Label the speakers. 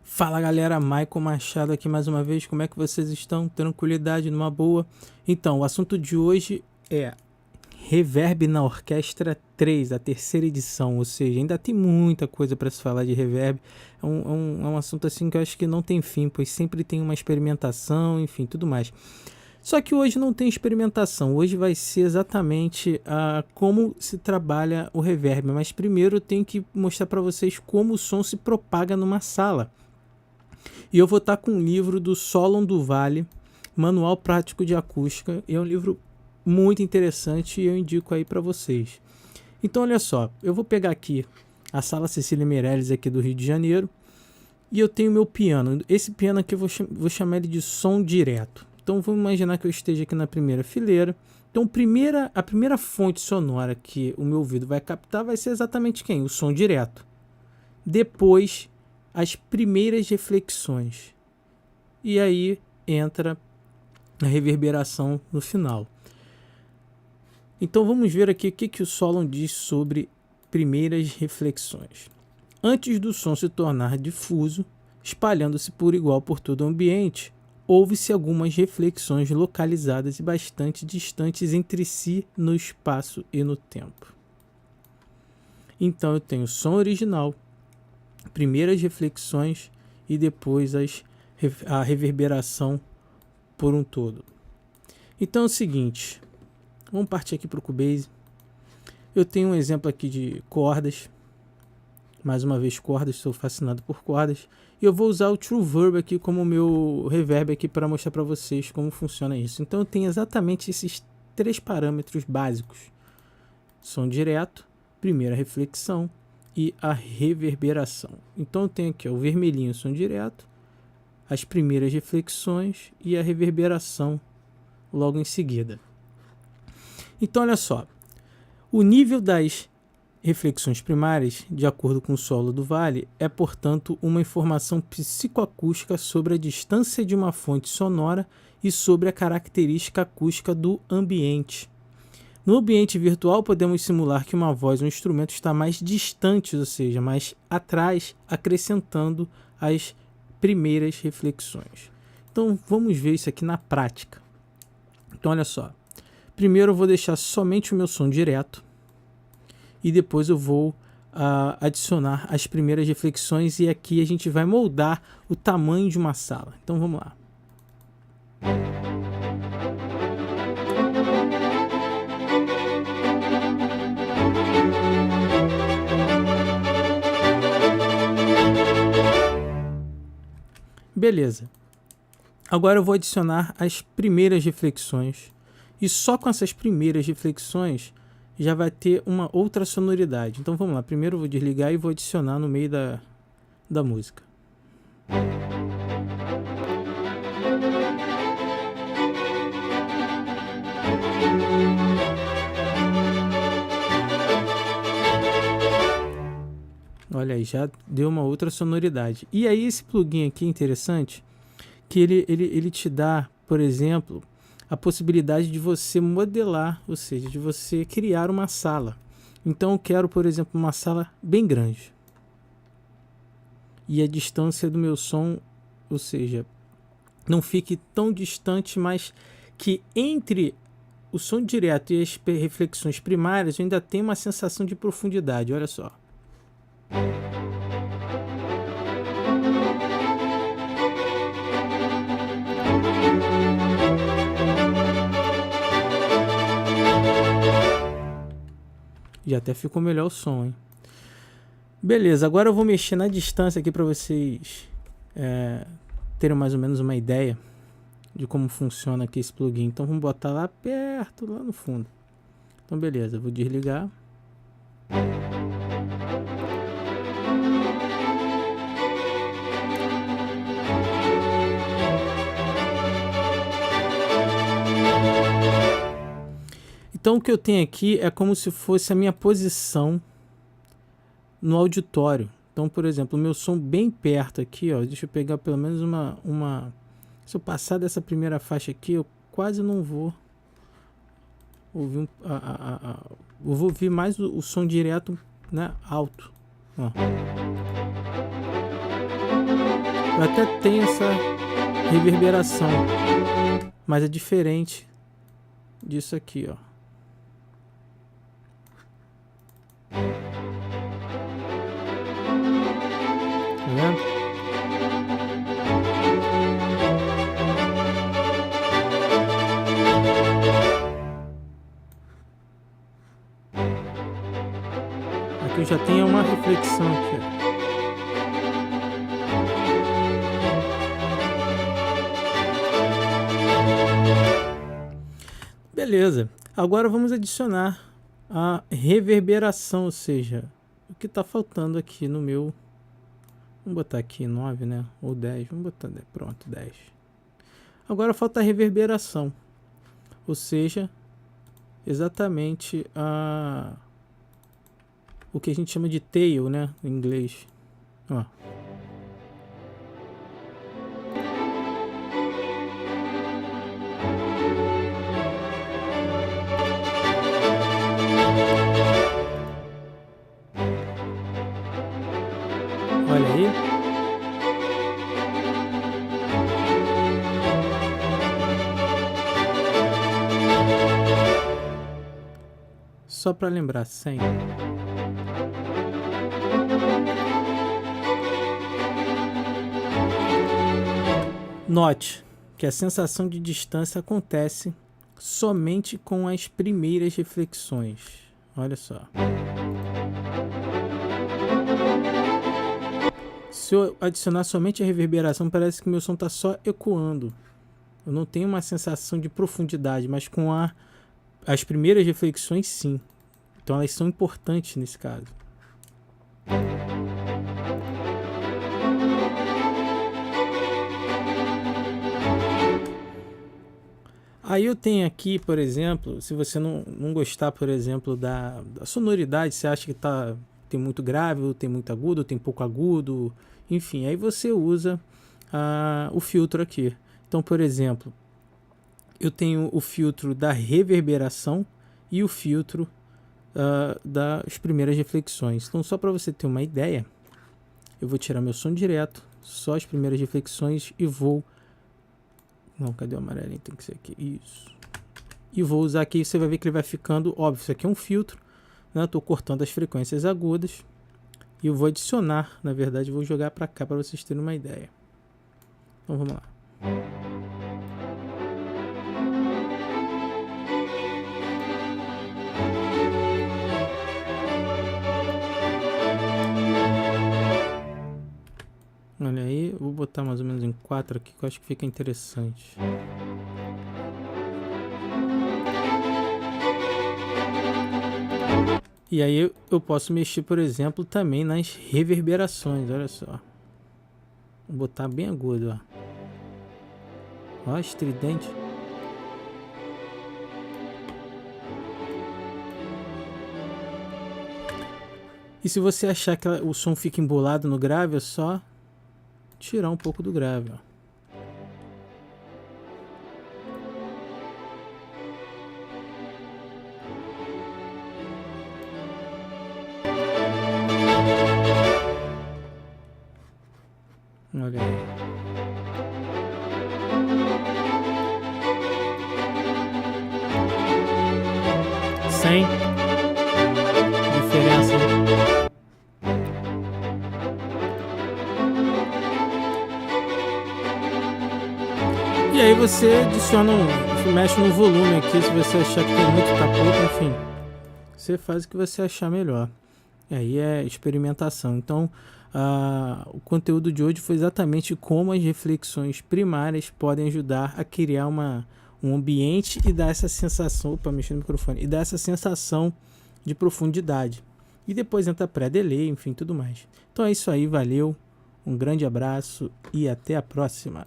Speaker 1: Fala galera, Michael Machado aqui mais uma vez, como é que vocês estão? Tranquilidade, numa boa? Então, o assunto de hoje é Reverb na Orquestra 3, a terceira edição, ou seja, ainda tem muita coisa para se falar de reverb. É um assunto assim que eu acho que não tem fim, pois sempre tem uma experimentação, enfim, tudo mais. Só que hoje não tem experimentação, hoje vai ser exatamente como se trabalha o reverb, mas primeiro eu tenho que mostrar para vocês como o som se propaga numa sala. E eu vou estar com um livro do Solon do Vale, Manual Prático de Acústica. É um livro muito interessante e eu indico aí para vocês. Então olha só, eu vou pegar aqui a Sala Cecília Meirelles aqui do Rio de Janeiro e eu tenho meu piano. Esse piano aqui eu vou chamar ele de som direto. Então vamos imaginar que eu esteja aqui na primeira fileira. Então a primeira fonte sonora que o meu ouvido vai captar vai ser exatamente quem? O som direto. Depois as primeiras reflexões. E aí entra a reverberação no final. Então vamos ver aqui o que o Solon diz sobre primeiras reflexões. Antes do som se tornar difuso, espalhando-se por igual por todo o ambiente, houve-se algumas reflexões localizadas e bastante distantes entre si no espaço e no tempo. Então eu tenho o som original, primeiras reflexões e depois a reverberação por um todo. Então é o seguinte, vamos partir aqui para o Cubase. Eu tenho um exemplo aqui de cordas, mais uma vez cordas, sou fascinado por cordas, e eu vou usar o True Verb aqui como meu reverb aqui para mostrar para vocês como funciona isso. Então eu tenho exatamente esses três parâmetros básicos: som direto, primeira reflexão e a reverberação. Então eu tenho aqui o vermelhinho, som direto, as primeiras reflexões e a reverberação logo em seguida. Então olha só, o nível das reflexões primárias, de acordo com o Solon do Vale, é portanto uma informação psicoacústica sobre a distância de uma fonte sonora e sobre a característica acústica do ambiente. No ambiente virtual, podemos simular que uma voz ou um instrumento está mais distante, ou seja, mais atrás, acrescentando as primeiras reflexões. Então, vamos ver isso aqui na prática. Então, olha só. Primeiro, eu vou deixar somente o meu som direto e depois eu vou adicionar as primeiras reflexões e aqui a gente vai moldar o tamanho de uma sala. Então, vamos lá. Beleza. Agora eu vou adicionar as primeiras reflexões. E só com essas primeiras reflexões já vai ter uma outra sonoridade. Então vamos lá. Primeiro eu vou desligar e vou adicionar no meio da música. Olha aí, já deu uma outra sonoridade. E aí esse plugin aqui é interessante, que ele te dá, por exemplo, a possibilidade de você modelar, ou seja, de você criar uma sala. Então eu quero, por exemplo, uma sala bem grande. E a distância do meu som, ou seja, não fique tão distante, mas que entre o som direto e as reflexões primárias eu ainda tenho uma sensação de profundidade. Olha só. E até ficou melhor o som, hein? Beleza, agora eu vou mexer na distância aqui para vocês terem mais ou menos uma ideia de como funciona aqui esse plugin. Então vamos botar lá perto, lá no fundo. Então beleza, eu vou desligar. Então o que eu tenho aqui é como se fosse a minha posição no auditório. Então, por exemplo, o meu som bem perto aqui, ó, deixa eu pegar pelo menos uma... Se eu passar dessa primeira faixa aqui, eu quase não vou ouvir eu vou ouvir mais o som direto, né, alto. Ó. Eu até tenho essa reverberação, mas é diferente disso aqui, ó. Tá vendo? Aqui eu já tenho uma reflexão aqui, ó. Beleza, agora vamos adicionar a reverberação, ou seja, o que está faltando aqui no meu... Vamos botar aqui 9, né? Ou 10, vamos botar, pronto, 10. Agora falta a reverberação, ou seja, exatamente o que a gente chama de tail, né? Em inglês. Ó. Olha aí. Só para lembrar, 100. Note que a sensação de distância acontece somente com as primeiras reflexões. Olha só. Se eu adicionar somente a reverberação, parece que meu som está só ecoando. Eu não tenho uma sensação de profundidade, mas com as primeiras reflexões, sim. Então elas são importantes nesse caso. Aí eu tenho aqui, por exemplo, se você não gostar, por exemplo, da sonoridade, você acha que tem muito grave, ou tem muito agudo, ou tem pouco agudo, enfim, aí você usa o filtro aqui. Então, por exemplo, eu tenho o filtro da reverberação e o filtro das primeiras reflexões. Então, só para você ter uma ideia, eu vou tirar meu som direto, só as primeiras reflexões e vou... Não, cadê o amarelinho? Tem que ser aqui. Isso. E vou usar aqui, você vai ver que ele vai ficando... Óbvio, isso aqui é um filtro, né? Estou cortando as frequências agudas. E eu vou adicionar, na verdade, vou jogar para cá para vocês terem uma ideia. Então, vamos lá. Olha aí, eu vou botar mais ou menos em 4 aqui, que eu acho que fica interessante. E aí eu posso mexer, por exemplo, também nas reverberações, olha só. Vou botar bem agudo, ó. Ó, estridente. E se você achar que o som fica embolado no grave, é só tirar um pouco do grave, ó. Olha aí. Sem diferença. E aí você adiciona mexe no volume aqui, se você achar que tem muito, tá pouco, enfim. Você faz o que você achar melhor. E aí é experimentação. Então, o conteúdo de hoje foi exatamente como as reflexões primárias podem ajudar a criar um ambiente e dar essa sensação... Opa, mexendo no microfone. E dar essa sensação de profundidade. E depois entra pré-delay, enfim, tudo mais. Então é isso aí, valeu. Um grande abraço e até a próxima.